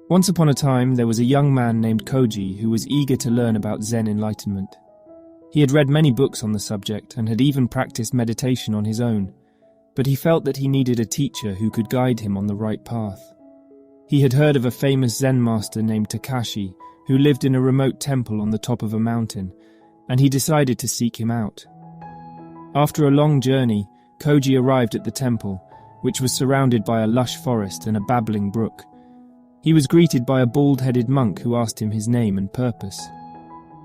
Once upon a time, there was a young man named Koji who was eager to learn about Zen enlightenment. He had read many books on the subject and had even practiced meditation on his own, but he felt that he needed a teacher who could guide him on the right path. He had heard of a famous Zen master named Takashi who lived in a remote temple on the top of a mountain, and he decided to seek him out. After a long journey, Koji arrived at the temple, which was surrounded by a lush forest and a babbling brook. He was greeted by a bald-headed monk who asked him his name and purpose.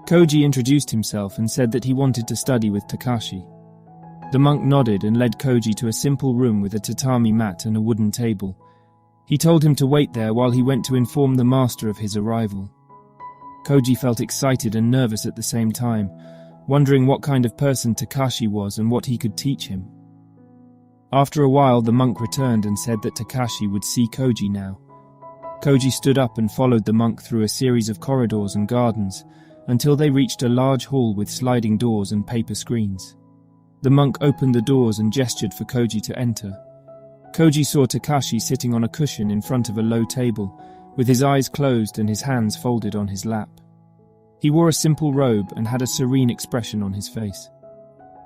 Koji introduced himself and said that he wanted to study with Takashi. The monk nodded and led Koji to a simple room with a tatami mat and a wooden table. He told him to wait there while he went to inform the master of his arrival. Koji felt excited and nervous at the same time, wondering what kind of person Takashi was and what he could teach him. After a while, the monk returned and said that Takashi would see Koji now. Koji stood up and followed the monk through a series of corridors and gardens until they reached a large hall with sliding doors and paper screens. The monk opened the doors and gestured for Koji to enter. Koji saw Takashi sitting on a cushion in front of a low table, with his eyes closed and his hands folded on his lap. He wore a simple robe and had a serene expression on his face.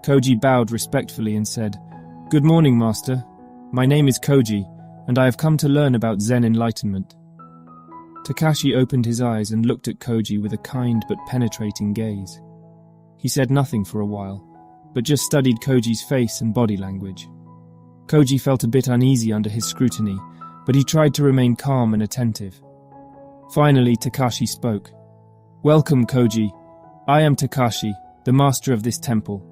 Koji bowed respectfully and said, "Good morning, Master. My name is Koji, and I have come to learn about Zen enlightenment." Takashi opened his eyes and looked at Koji with a kind but penetrating gaze. He said nothing for a while, but just studied Koji's face and body language. Koji felt a bit uneasy under his scrutiny, but he tried to remain calm and attentive. Finally, Takashi spoke. "Welcome, Koji. I am Takashi, the master of this temple.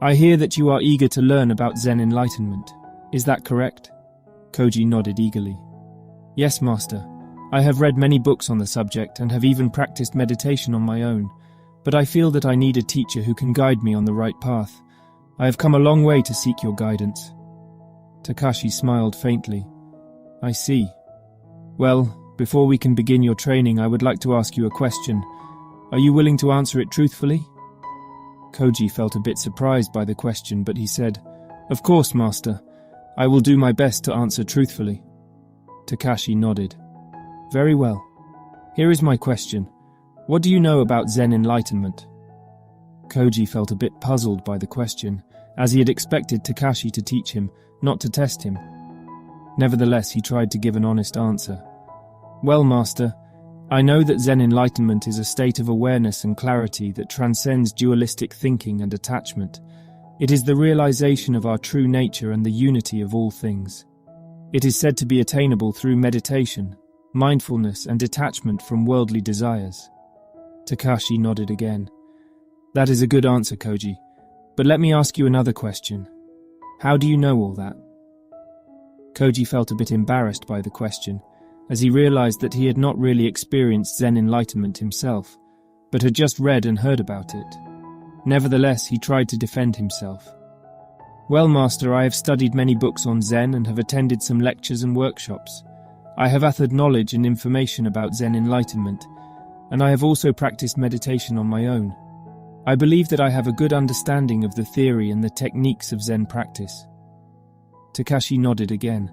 I hear that you are eager to learn about Zen enlightenment. Is that correct?" Koji nodded eagerly. "Yes, master. I have read many books on the subject and have even practiced meditation on my own, but I feel that I need a teacher who can guide me on the right path. I have come a long way to seek your guidance." Takashi smiled faintly. "I see. Well, before we can begin your training, I would like to ask you a question. Are you willing to answer it truthfully?" Koji felt a bit surprised by the question, but he said, "Of course, master. I will do my best to answer truthfully." Takashi nodded. "Very well. Here is my question. What do you know about Zen enlightenment?" Koji felt a bit puzzled by the question, as he had expected Takashi to teach him, not to test him. Nevertheless, he tried to give an honest answer. "Well, master, I know that Zen enlightenment is a state of awareness and clarity that transcends dualistic thinking and attachment. It is the realization of our true nature and the unity of all things. It is said to be attainable through meditation, mindfulness, and detachment from worldly desires." Takashi nodded again. "That is a good answer, Koji. But let me ask you another question. How do you know all that?" Koji felt a bit embarrassed by the question, as he realized that he had not really experienced Zen enlightenment himself, but had just read and heard about it. Nevertheless, he tried to defend himself. "Well, master, I have studied many books on Zen and have attended some lectures and workshops. I have authored knowledge and information about Zen enlightenment, and I have also practiced meditation on my own. I believe that I have a good understanding of the theory and the techniques of Zen practice." Takashi nodded again,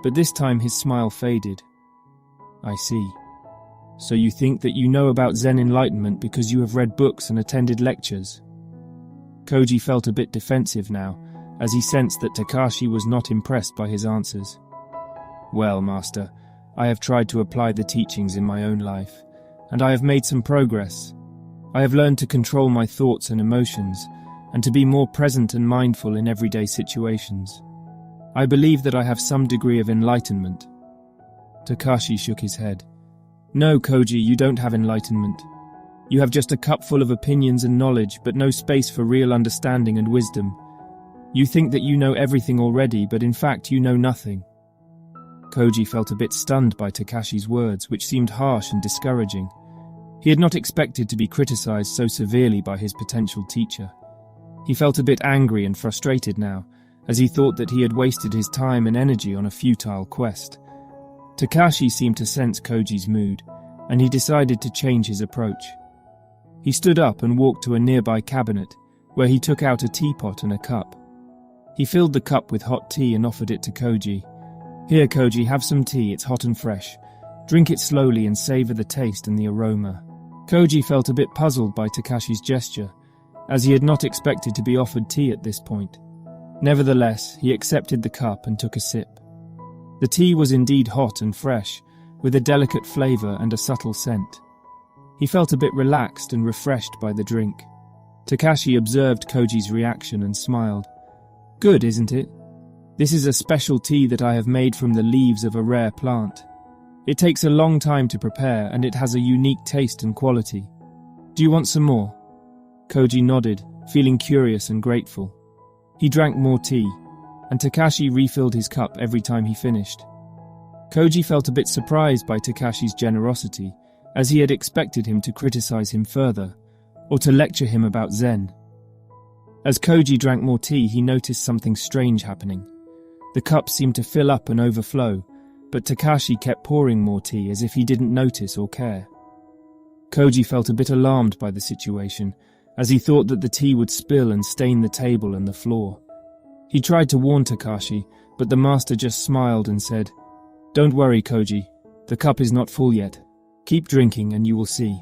but this time his smile faded. "I see. So you think that you know about Zen enlightenment because you have read books and attended lectures?" Koji felt a bit defensive now, as he sensed that Takashi was not impressed by his answers. "Well, master, I have tried to apply the teachings in my own life, and I have made some progress. I have learned to control my thoughts and emotions, and to be more present and mindful in everyday situations. I believe that I have some degree of enlightenment." Takashi shook his head. "No, Koji, you don't have enlightenment. You have just a cup full of opinions and knowledge, but no space for real understanding and wisdom. You think that you know everything already, but in fact you know nothing." Koji felt a bit stunned by Takashi's words, which seemed harsh and discouraging. He had not expected to be criticized so severely by his potential teacher. He felt a bit angry and frustrated now, as he thought that he had wasted his time and energy on a futile quest. Takashi seemed to sense Koji's mood, and he decided to change his approach. He stood up and walked to a nearby cabinet, where he took out a teapot and a cup. He filled the cup with hot tea and offered it to Koji. "Here, Koji, have some tea, it's hot and fresh. Drink it slowly and savor the taste and the aroma. Koji felt a bit puzzled by Takashi's gesture, as he had not expected to be offered tea at this point. Nevertheless, he accepted the cup and took a sip. The tea was indeed hot and fresh, with a delicate flavor and a subtle scent. He felt a bit relaxed and refreshed by the drink. Takashi observed Koji's reaction and smiled. "Good, isn't it? This is a special tea that I have made from the leaves of a rare plant. It takes a long time to prepare and it has a unique taste and quality. Do you want some more?" Koji nodded, feeling curious and grateful. He drank more tea, and Takashi refilled his cup every time he finished. Koji felt a bit surprised by Takashi's generosity, as he had expected him to criticize him further, or to lecture him about Zen. As Koji drank more tea, he noticed something strange happening. The cup seemed to fill up and overflow, but Takashi kept pouring more tea as if he didn't notice or care. Koji felt a bit alarmed by the situation, as he thought that the tea would spill and stain the table and the floor. He tried to warn Takashi, but the master just smiled and said, "Don't worry, Koji. The cup is not full yet. Keep drinking and you will see."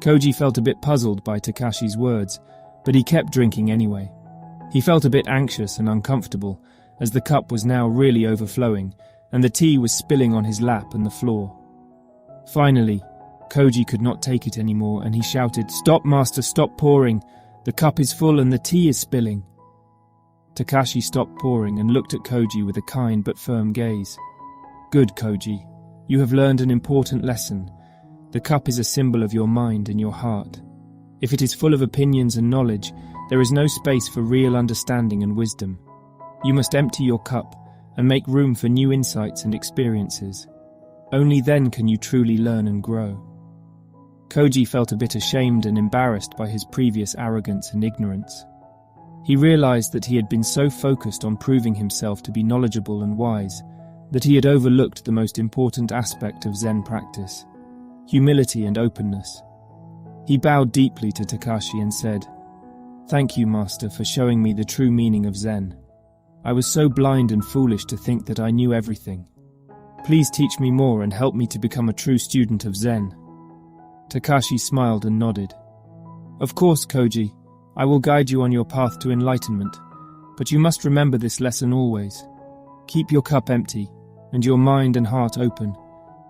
Koji felt a bit puzzled by Takashi's words, but he kept drinking anyway. He felt a bit anxious and uncomfortable, as the cup was now really overflowing, and the tea was spilling on his lap and the floor. Finally, Koji could not take it anymore, and he shouted, "Stop, master, stop pouring! The cup is full and the tea is spilling!" Takashi stopped pouring and looked at Koji with a kind but firm gaze. "Good, Koji. You have learned an important lesson. The cup is a symbol of your mind and your heart. If it is full of opinions and knowledge, there is no space for real understanding and wisdom. You must empty your cup and make room for new insights and experiences. Only then can you truly learn and grow." Koji felt a bit ashamed and embarrassed by his previous arrogance and ignorance. He realized that he had been so focused on proving himself to be knowledgeable and wise that he had overlooked the most important aspect of Zen practice: humility and openness. He bowed deeply to Takashi and said, "Thank you, Master, for showing me the true meaning of Zen. I was so blind and foolish to think that I knew everything. Please teach me more and help me to become a true student of Zen." Takashi smiled and nodded. "Of course, Koji, I will guide you on your path to enlightenment, but you must remember this lesson always. Keep your cup empty and your mind and heart open.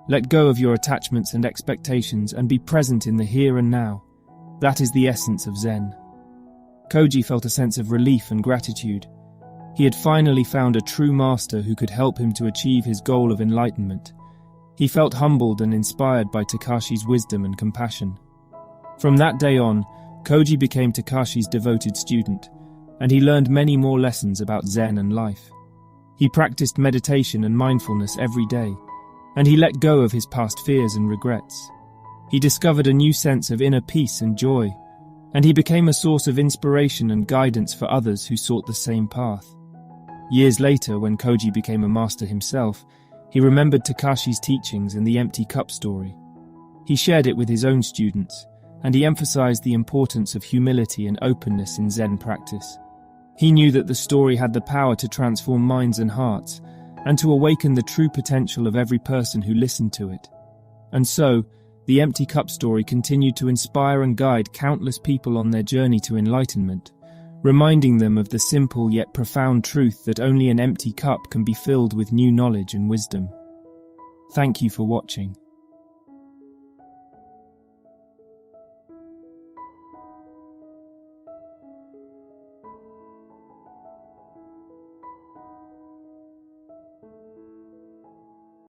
Let go of your attachments and expectations and be present in the here and now. That is the essence of Zen." Koji felt a sense of relief and gratitude. He had finally found a true master who could help him to achieve his goal of enlightenment. He felt humbled and inspired by Takashi's wisdom and compassion. From that day on, Koji became Takashi's devoted student, and he learned many more lessons about Zen and life. He practiced meditation and mindfulness every day, and he let go of his past fears and regrets. He discovered a new sense of inner peace and joy, and he became a source of inspiration and guidance for others who sought the same path. Years later, when Koji became a master himself, he remembered Takashi's teachings and the empty cup story. He shared it with his own students, and he emphasized the importance of humility and openness in Zen practice. He knew that the story had the power to transform minds and hearts, and to awaken the true potential of every person who listened to it. And so, the empty cup story continued to inspire and guide countless people on their journey to enlightenment, reminding them of the simple yet profound truth that only an empty cup can be filled with new knowledge and wisdom. Thank you for watching.